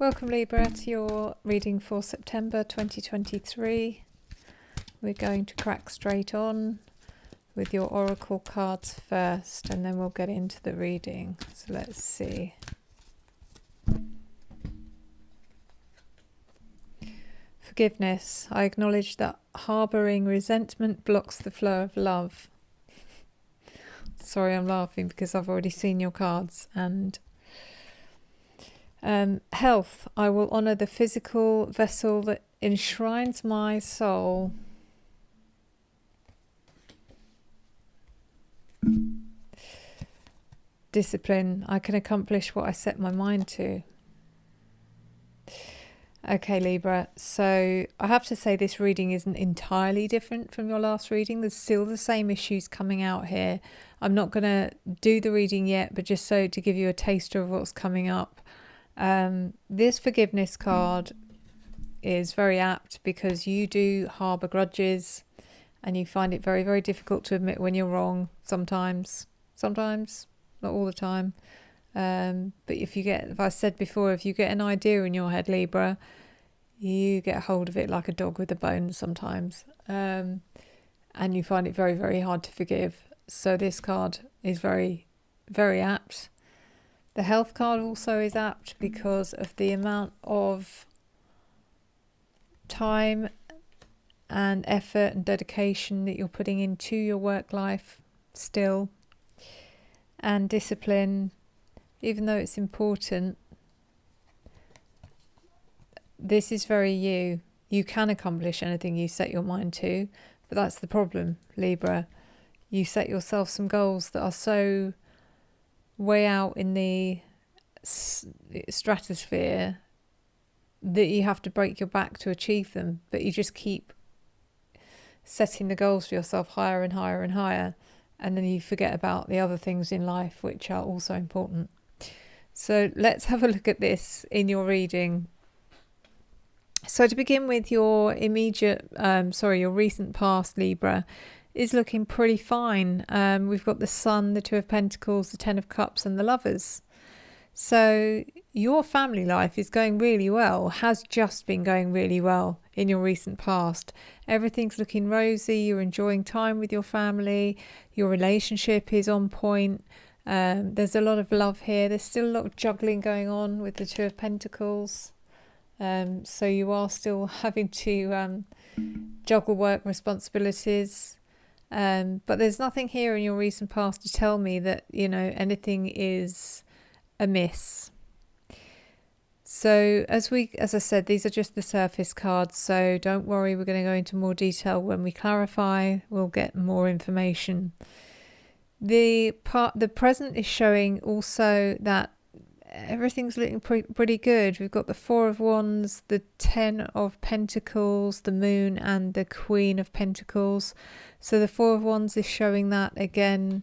Welcome Libra to your reading for September 2023. We're going to crack straight on with your oracle cards first, and then we'll get into the reading. So let's see. Forgiveness. I acknowledge that harbouring resentment blocks the flow of love. Sorry, I'm laughing because I've already seen your cards. And health. I will honour the physical vessel that enshrines my soul. Discipline. I can accomplish what I set my mind to. Okay, Libra. So I have to say this reading isn't entirely different from your last reading. There's still the same issues coming out here. I'm not going to do the reading yet, but just so to give you a taster of what's coming up. This forgiveness card is very apt because you do harbour grudges and you find it very, very difficult to admit when you're wrong sometimes, not all the time. But if I said before, if you get an idea in your head, Libra, you get hold of it like a dog with a bone sometimes. And you find it very, very hard to forgive. So this card is very, very apt. The health card also is apt because of the amount of time and effort and dedication that you're putting into your work life still. And discipline, even though it's important, this is very you. You can accomplish anything you set your mind to, but that's the problem, Libra. You set yourself some goals that are so way out in the stratosphere that you have to break your back to achieve them, but you just keep setting the goals for yourself higher and higher and higher, and then you forget about the other things in life which are also important. So let's have a look at this in your reading. So to begin with, your recent past, Libra, is looking pretty fine. We've got the Sun, the Two of Pentacles, the Ten of Cups and the Lovers. So your family life is going really well, has just been going really well in your recent past. Everything's looking rosy, you're enjoying time with your family, your relationship is on point. There's a lot of love here. There's still a lot of juggling going on with the Two of Pentacles. So you are still having to juggle work responsibilities. But there's nothing here in your recent past to tell me that, anything is amiss. So as I said, these are just the surface cards, so don't worry, we're going to go into more detail when we clarify. We'll get more information. The present is showing also that everything's looking pretty good. We've got the Four of Wands, the Ten of Pentacles, the Moon and the Queen of Pentacles. So the Four of Wands is showing that again.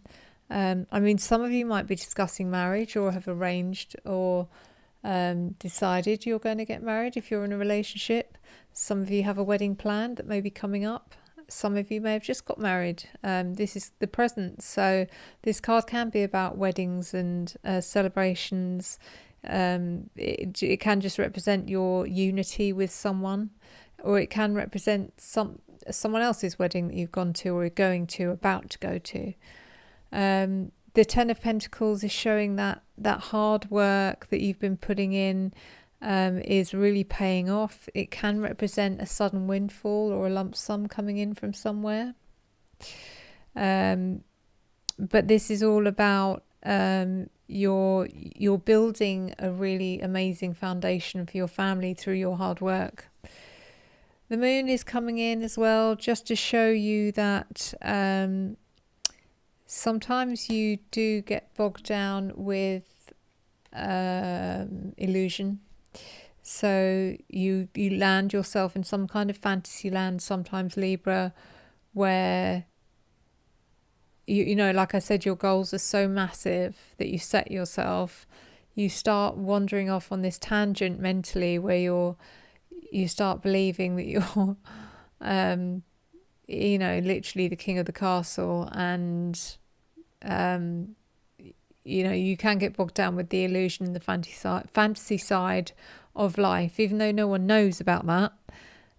Some of you might be discussing marriage or have arranged or decided you're going to get married if you're in a relationship. Some of you have a wedding planned that may be coming up. Some of you may have just got married. This is the present. So this card can be about weddings and celebrations. It can just represent your unity with someone, or it can represent someone else's wedding that you've gone to or are going to, about to go to. The Ten of Pentacles is showing that hard work that you've been putting in is really paying off. It can represent a sudden windfall or a lump sum coming in from somewhere. But this is all about you're building a really amazing foundation for your family through your hard work. The Moon is coming in as well, just to show you that sometimes you do get bogged down with illusion. So you land yourself in some kind of fantasy land sometimes, Libra, where like I said, your goals are so massive that you set yourself. You start wandering off on this tangent mentally where you start believing that you're literally the king of the castle, and you can get bogged down with the illusion and the fantasy side of life, even though no one knows about that.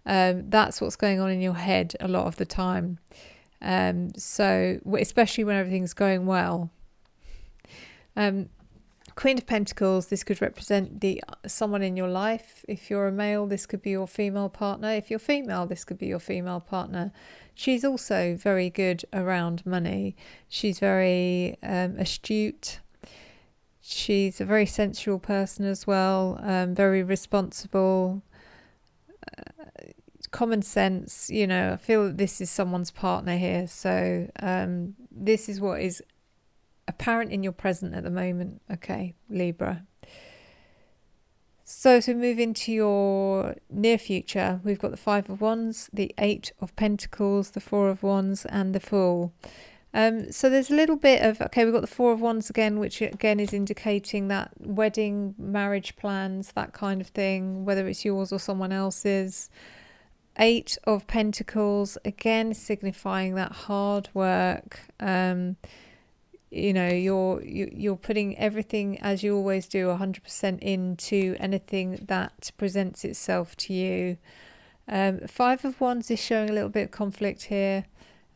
That's what's going on in your head a lot of the time. So especially when everything's going well. Queen of Pentacles, this could represent someone in your life. If you're a male, this could be your female partner. If you're female, this could be your female partner. She's also very good around money. She's very astute. She's a very sensual person as well, very responsible, common sense. You know, I feel that this is someone's partner here. So this is what is apparent in your present at the moment. Okay, Libra. So as we move into your near future, we've got the Five of Wands, the Eight of Pentacles, the Four of Wands, and the Fool. So there's a little bit of, okay, we've got the Four of Wands again, which again is indicating that wedding, marriage plans, that kind of thing, whether it's yours or someone else's. Eight of Pentacles, again signifying that hard work. You know, you're putting everything, as you always do, 100% into anything that presents itself to you. Five of Wands is showing a little bit of conflict here,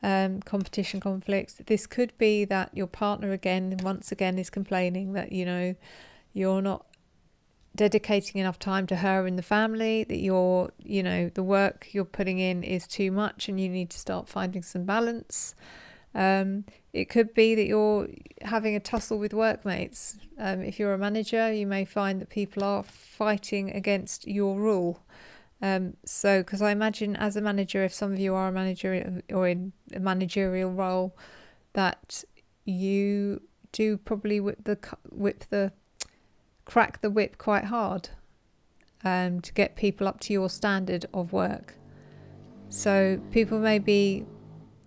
competition conflicts. This could be that your partner once again is complaining that, you know, you're not dedicating enough time to her and the family, that you're, you know, the work you're putting in is too much and you need to start finding some balance. It could be that you're having a tussle with workmates. If you're a manager, you may find that people are fighting against your rule. So, because I imagine as a manager, if some of you are a manager or in a managerial role, that you do probably crack the whip quite hard to get people up to your standard of work. So people may be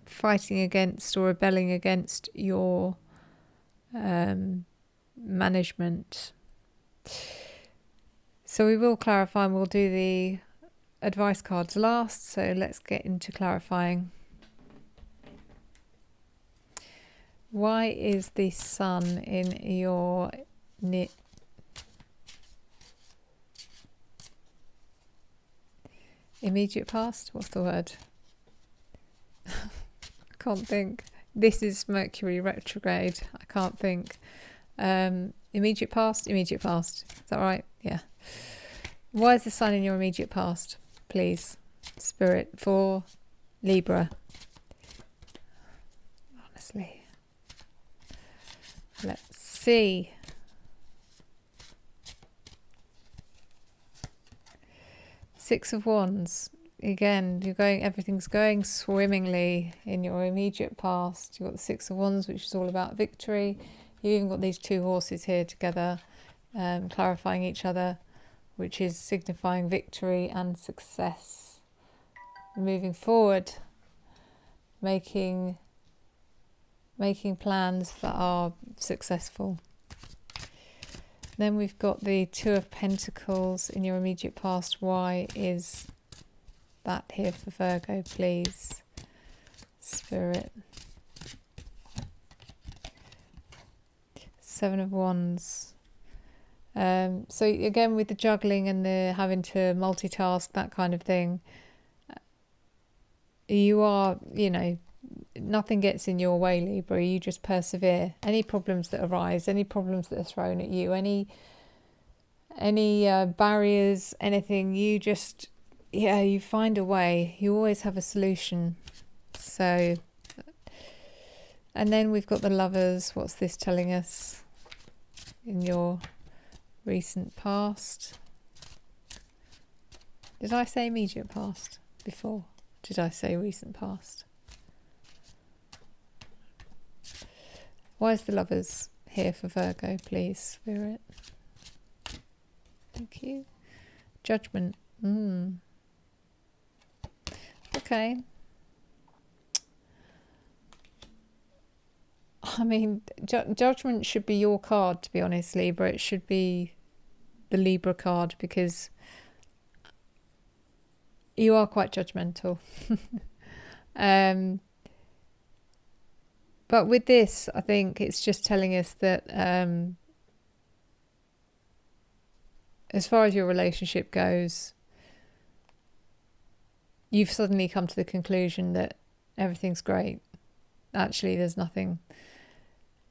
fighting against or rebelling against your management. So we will clarify, and we'll do the advice cards last. So let's get into clarifying. Why is the Sun in your immediate past? What's the word? I can't think. This is Mercury retrograde. I can't think. Immediate past. Is that right? Yeah. Why is the Sun in your immediate past? Please, Spirit, for Libra. Honestly. Let's see. Six of Wands. Again, everything's going swimmingly in your immediate past. You've got the Six of Wands, which is all about victory. You've even got these two horses here together, clarifying each other, which is signifying victory and success. Moving forward, making plans that are successful. Then we've got the Two of Pentacles in your immediate past. Why is that here for Virgo, please, Spirit? Seven of Wands. So again, with the juggling and the having to multitask, that kind of thing, you are, you know, nothing gets in your way, Libra. You just persevere. Any problems that arise, any problems that are thrown at you, any barriers, anything, you just, you find a way. You always have a solution. So, and then we've got the Lovers. What's this telling us in your recent past? Did I say immediate past before? Did I say recent past? Why is the Lovers here for Virgo, please, Spirit? Thank you. Judgment. Okay. I mean, judgment should be your card, to be honest, Libra. It should be the Libra card, because you are quite judgmental. But with this, I think it's just telling us that as far as your relationship goes, you've suddenly come to the conclusion that everything's great. Actually, there's nothing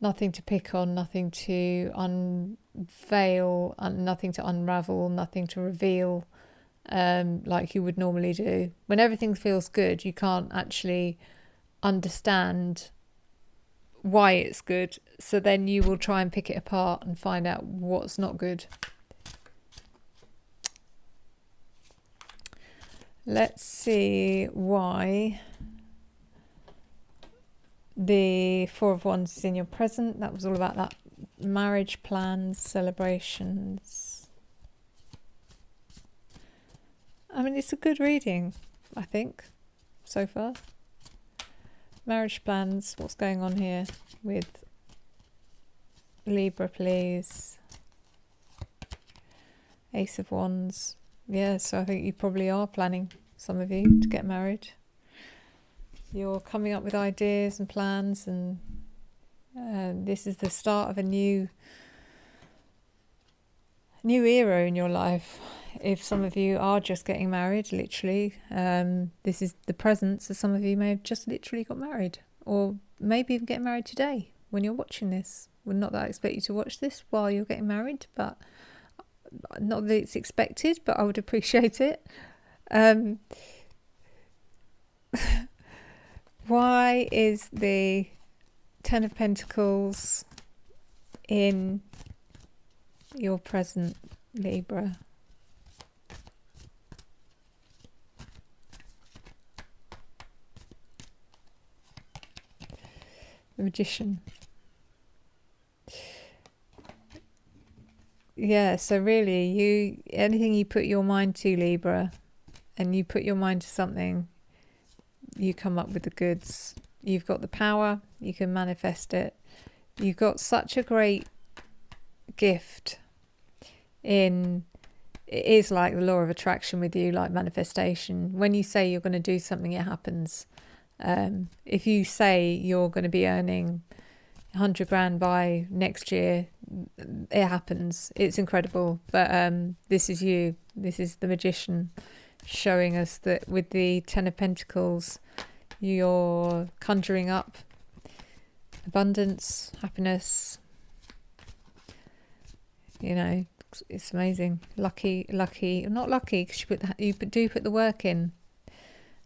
to pick on, nothing to unveil, nothing to unravel, nothing to reveal, like you would normally do. When everything feels good, you can't actually understand why it's good, so then you will try and pick it apart and find out what's not good. Let's see why the Four of Wands is in your present. That was all about that marriage plans, celebrations. I mean, it's a good reading, I think, so far. Marriage plans, what's going on here with Libra, please? Ace of Wands. Yeah, so I think you probably are planning, some of you, to get married. You're coming up with ideas and plans, and this is the start of a new era in your life. If some of you are just getting married, literally, this is the present, so some of you may have just literally got married, or maybe even getting married today when you're watching this. Well, not that I expect you to watch this while you're getting married, but not that it's expected, but I would appreciate it. Why is the Ten of Pentacles in your present, Libra? The Magician. Yeah, so really, anything you put your mind to, Libra, and you put your mind to something, you come up with the goods. You've got the power, you can manifest it. You've got such a great gift in, it is like the law of attraction with you, like manifestation. When you say you're going to do something, it happens. If you say you're going to be earning 100 grand by next year, it happens. It's incredible. But this is you. This is the Magician showing us that with the Ten of Pentacles, you're conjuring up abundance, happiness. You know, it's amazing. Lucky, not lucky, because you do put the work in.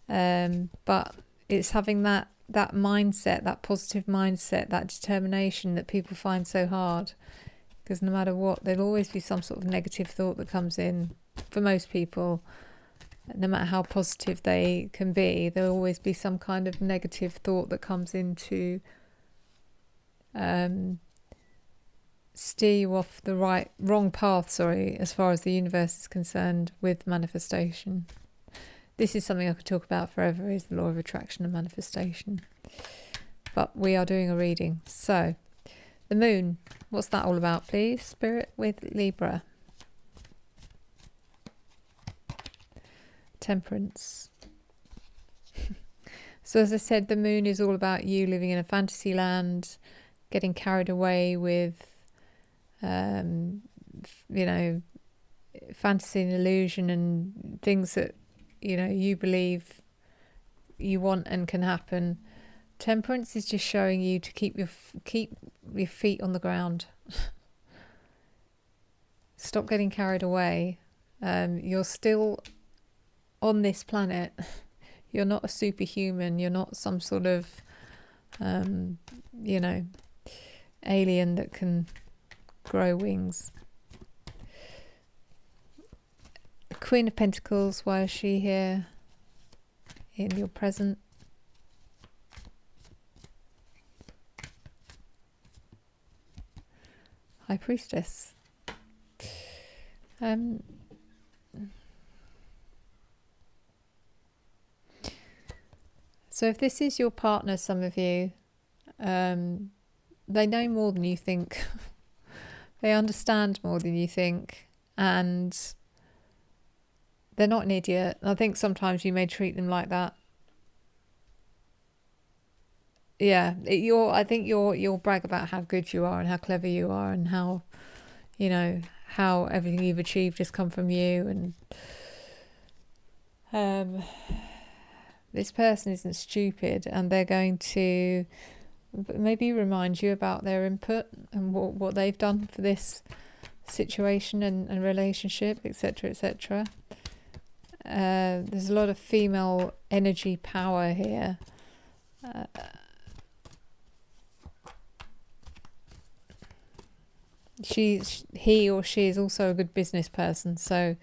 But it's having that mindset, that positive mindset, that determination that people find so hard. Because no matter what, there'll always be some sort of negative thought that comes in. For most people, no matter how positive they can be, there'll always be some kind of negative thought that comes in to steer you off the wrong path, as far as the universe is concerned with manifestation. This is something I could talk about forever, is the law of attraction and manifestation. But we are doing a reading. So, the moon, what's that all about, please? Spirit with Libra. Temperance. So as I said, the moon is all about you living in a fantasy land, getting carried away with, you know, fantasy and illusion and things that, you know, you believe you want and can happen. Temperance is just showing you to keep your feet on the ground. Stop getting carried away. You're still on this planet. You're not a superhuman. You're not some sort of, you know, alien that can grow wings. Queen of Pentacles, why is she here in your present? High Priestess. So if this is your partner, some of you, they know more than you think. They understand more than you think, and they're not an idiot. I think sometimes you may treat them like that. Yeah, I think you'll brag about how good you are and how clever you are and how, you know, how everything you've achieved has come from you, and this person isn't stupid, and they're going to maybe remind you about their input and what they've done for this situation and relationship, etc., etc. There's a lot of female energy power here. He or she is also a good business person, so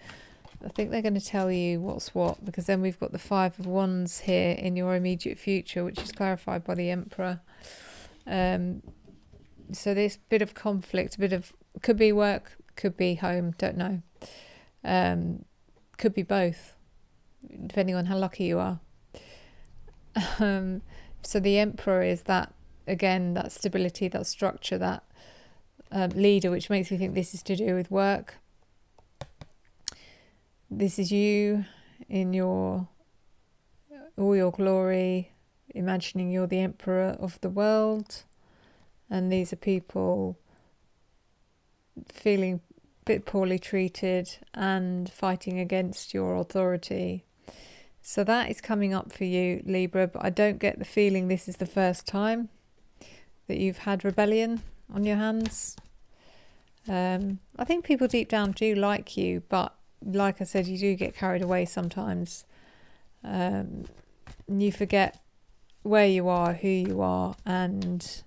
I think they're going to tell you what's what, because then we've got the Five of Wands here in your immediate future, which is clarified by the Emperor. So this bit of conflict, could be work, could be home, don't know. Could be both, depending on how lucky you are. So the Emperor is that, again, that stability, that structure, that leader, which makes me think this is to do with work. This is you in all your glory, imagining you're the emperor of the world, and these are people feeling a bit poorly treated and fighting against your authority. So that is coming up for you, Libra, but I don't get the feeling this is the first time that you've had rebellion on your hands. I think people deep down do like you, but like I said, you do get carried away sometimes. You forget where you are, who you are, and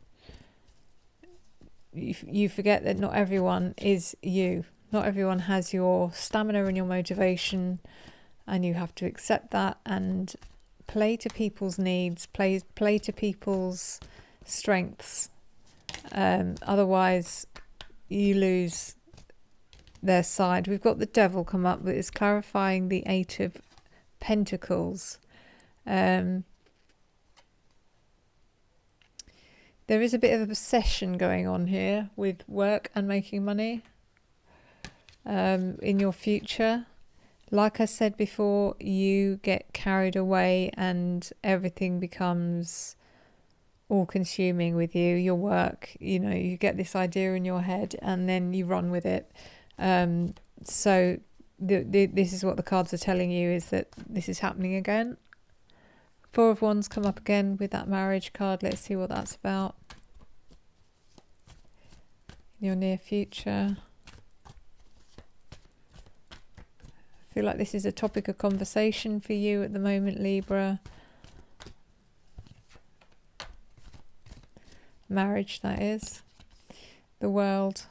you forget that not everyone is you. Not everyone has your stamina and your motivation, and you have to accept that and play to people's needs, play to people's strengths. Otherwise, you lose their side. We've got the Devil come up, but it's clarifying the Eight of Pentacles. There is a bit of obsession going on here with work and making money in your future. Like I said before, you get carried away and everything becomes all-consuming with you, your work. You get this idea in your head and then you run with it. So this is what the cards are telling you, is that this is happening again. Four of Wands come up again with that marriage card. Let's see what that's about in your near future. I feel like this is a topic of conversation for you at the moment, Libra. Marriage, that is. The World.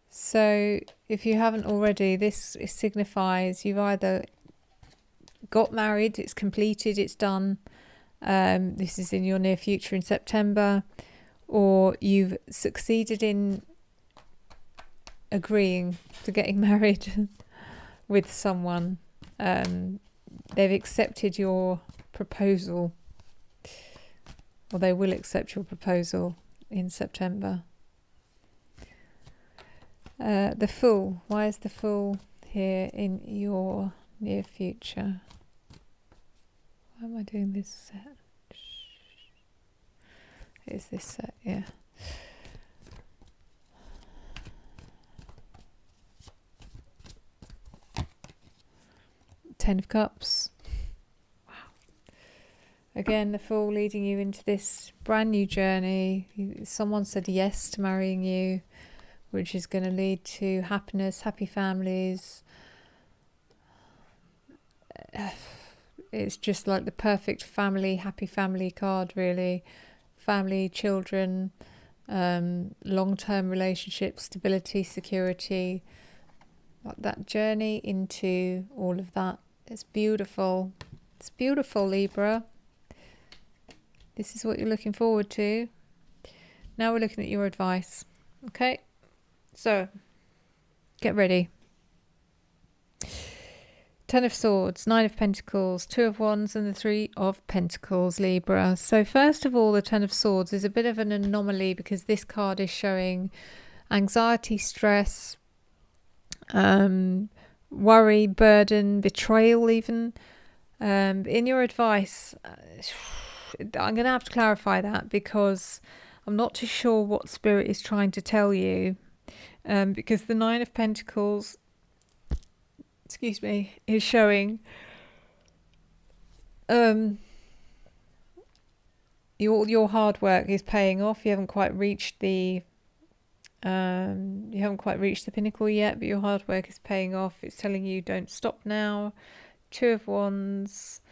So if you haven't already, this signifies you've either got married, it's completed, it's done. This is in your near future in September, or you've succeeded in agreeing to getting married with someone. They've accepted your proposal, or they will accept your proposal in September. The Fool. Why is the Fool here in your near future? Why am I doing this set? Is this set? Yeah. Ten of Cups. Wow. Again, the Fool leading you into this brand new journey. Someone said yes to marrying you, which is going to lead to happiness, happy families. It's just like the perfect family, happy family card, really. Family, children, long-term relationships, stability, security. Like that journey into all of that. It's beautiful. It's beautiful, Libra. This is what you're looking forward to. Now we're looking at your advice. Okay, so get ready. Ten of Swords, Nine of Pentacles, Two of Wands and the Three of Pentacles, Libra. So first of all, the Ten of Swords is a bit of an anomaly because this card is showing anxiety, stress, worry, burden, betrayal even. In your advice, I'm going to have to clarify that, because I'm not too sure what Spirit is trying to tell you, because the Nine of Pentacles, excuse me, is showing your hard work is paying off. You haven't quite reached the pinnacle yet, but your hard work is paying off. It's telling you don't stop now. Two of Wands,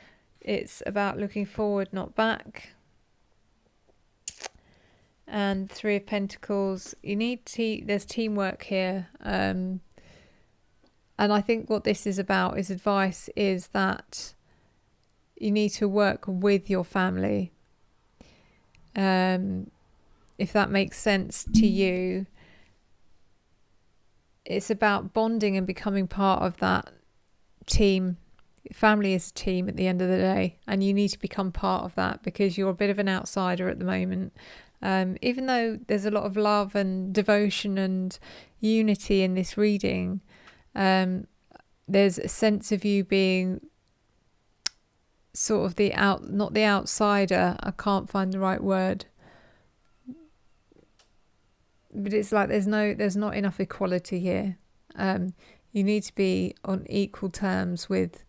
it's about looking forward, not back. And Three of Pentacles, you need there's teamwork here. And I think what this is about is advice is that you need to work with your family. If that makes sense to you, it's about bonding and becoming part of that team. Family is a team at the end of the day, and you need to become part of that because you're a bit of an outsider at the moment. Even though there's a lot of love and devotion and unity in this reading, there's a sense of you being sort of not the outsider. I can't find the right word, but it's like there's not enough equality here. You need to be on equal terms with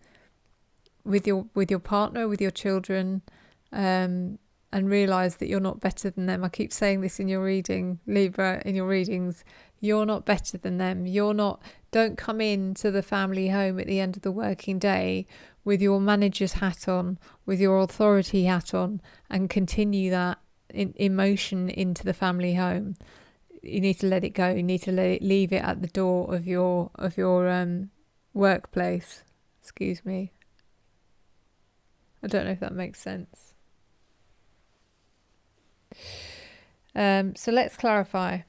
your partner, with your children, and realize that you're not better than them. I keep saying this in your reading, Libra, in your readings. You're not better than them. Don't come into the family home at the end of the working day with your manager's hat on, with your authority hat on, and continue that emotion into the family home. You need to let it go. You need to leave it at the door of your workplace. Excuse me. I don't know if that makes sense. So let's clarify.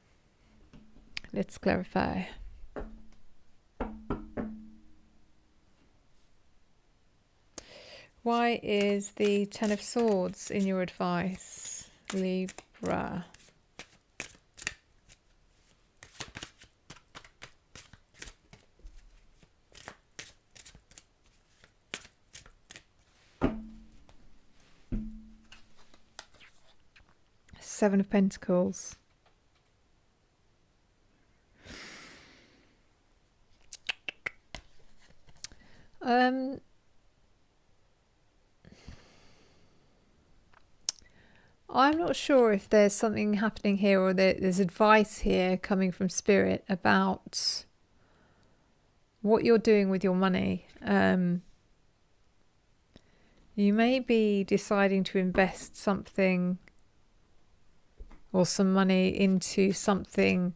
Why is the Ten of Swords in your advice, Libra? Seven of Pentacles. I'm not sure if there's something happening here or there's advice here coming from Spirit about what you're doing with your money. You may be deciding to invest something or some money into something,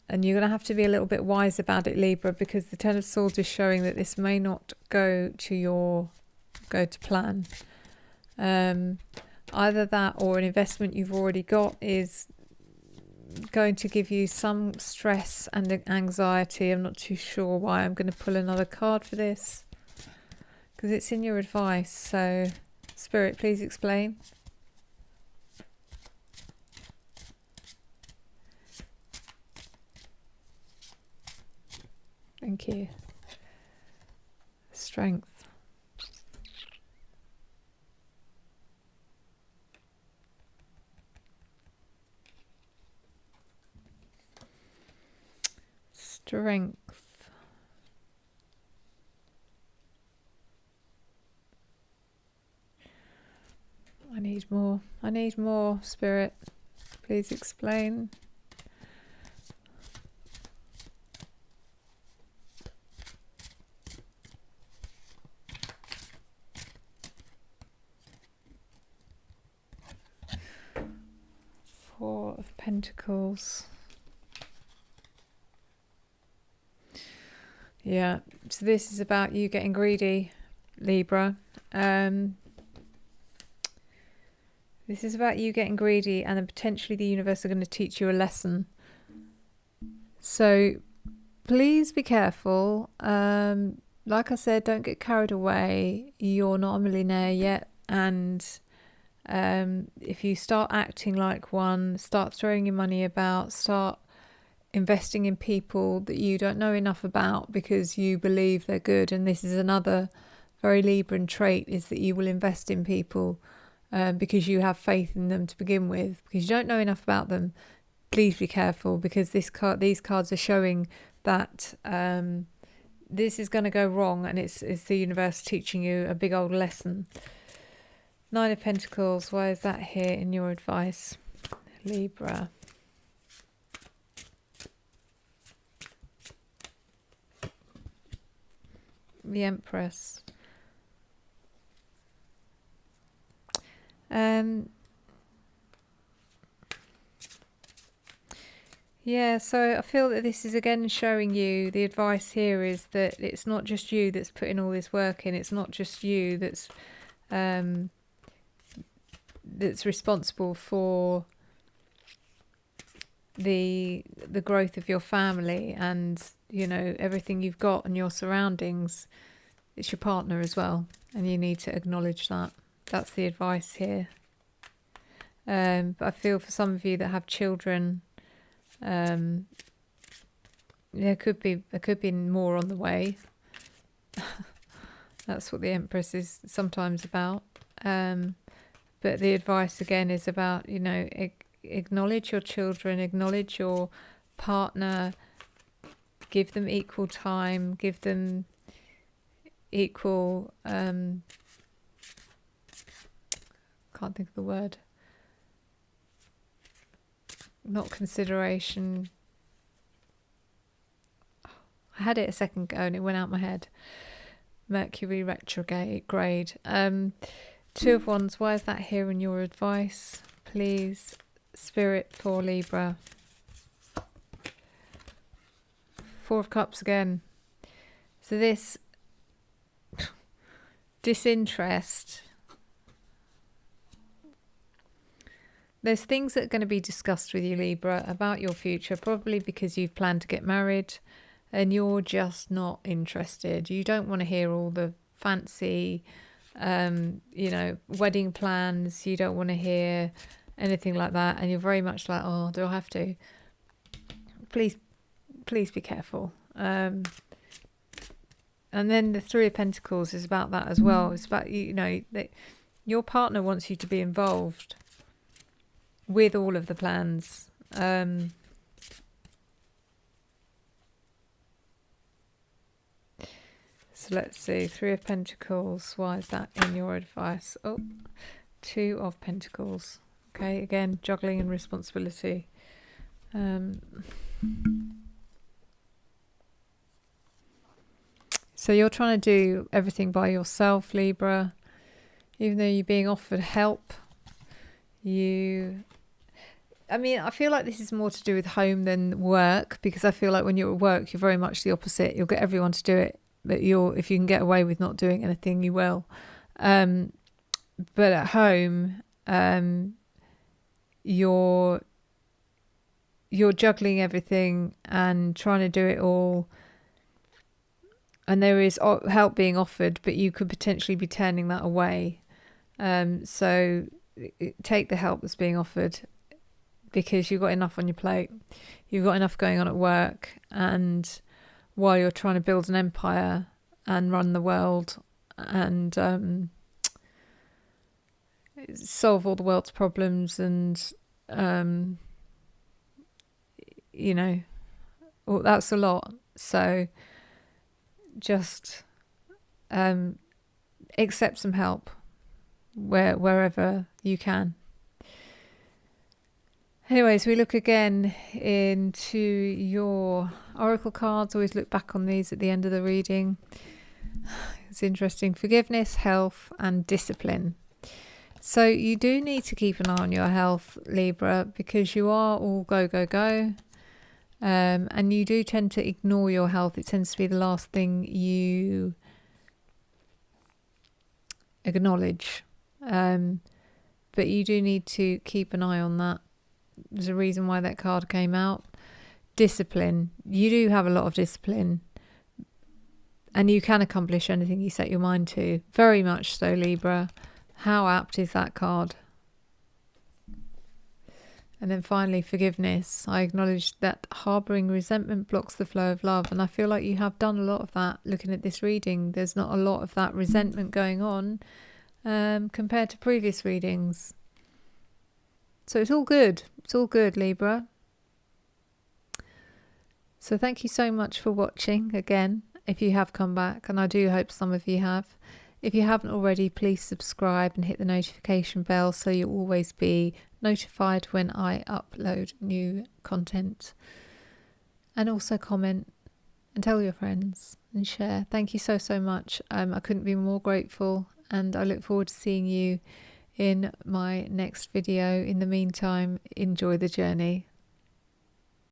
and you're going to have to be a little bit wise about it, Libra, because the Ten of Swords is showing that this may not go to plan. Either that or an investment you've already got is going to give you some stress and anxiety. I'm not too sure why. I'm going to pull another card for this because it's in your advice. So, Spirit, please explain. Thank you. Strength. Strength. I need more, Spirit. Please explain. Four of Pentacles. Yeah, so this is about you getting greedy, Libra. This is about you getting greedy, and then potentially the universe are going to teach you a lesson. So please be careful. Like I said, don't get carried away. You're not a millionaire yet, and if you start acting like one, start throwing your money about, start investing in people that you don't know enough about because you believe they're good, and this is another very Libran trait, is that you will invest in people because you have faith in them to begin with, because you don't know enough about them. Please be careful, because these cards are showing that this is going to go wrong, and it's the universe teaching you a big old lesson. Nine of Pentacles, why is that here in your advice, Libra? The Empress. Yeah, so I feel that this is again showing you, the advice here is that it's not just you that's putting all this work in. It's not just you that's responsible for the growth of your family and, you know, everything you've got and your surroundings. It's your partner as well, and you need to acknowledge that. That's the advice here. But I feel for some of you that have children, there could be more on the way. That's what the Empress is sometimes about. But the advice again is about, you know, acknowledge your children, acknowledge your partner, give them equal time, give them equal, can't think of the word, not consideration. I had it a second ago and it went out my head. Mercury retrograde. Two of Wands, why is that here in your advice, please, Spirit, for Libra? Four of Cups again. So this disinterest, there's things that are going to be discussed with you, Libra, about your future, probably because you've planned to get married and you're just not interested. You don't want to hear all the fancy, you know, wedding plans. You don't want to hear anything like that. And you're very much like, oh, do I have to? Please be careful. And then the Three of Pentacles is about that as well. It's about, you know, that your partner wants you to be involved with all of the plans. So let's see, Three of Pentacles, why is that in your advice? Oh, Two of Pentacles. Okay, again, juggling and responsibility. So you're trying to do everything by yourself, Libra, even though you're being offered help. I mean, I feel like this is more to do with home than work, because I feel like when you're at work, you're very much the opposite. You'll get everyone to do it, but if you can get away with not doing anything, you will. But at home, you're juggling everything and trying to do it all. And there is help being offered, but you could potentially be turning that away. So take the help that's being offered, because you've got enough on your plate. You've got enough going on at work, and while you're trying to build an empire and run the world and solve all the world's problems and, you know, well, that's a lot. So just accept some help wherever you can. Anyways, we look again into your oracle cards. Always look back on these at the end of the reading. It's interesting. Forgiveness, health, and discipline. So you do need to keep an eye on your health, Libra, because you are all go, go, go. And you do tend to ignore your health. It tends to be the last thing you acknowledge. But you do need to keep an eye on that. There's a reason why that card came out. Discipline. You do have a lot of discipline, and you can accomplish anything you set your mind to. Very much so, Libra. How apt is that card? And then finally, forgiveness. I acknowledge that harbouring resentment blocks the flow of love. And I feel like you have done a lot of that looking at this reading. There's not a lot of that resentment going on. compared to previous readings. So it's all good. It's all good, Libra. So thank you so much for watching again, if you have come back, and I do hope some of you have. If you haven't already, please subscribe and hit the notification bell so you'll always be notified when I upload new content. And also comment and tell your friends and share. Thank you so, so much. I couldn't be more grateful, and I look forward to seeing you in my next video. In the meantime, enjoy the journey.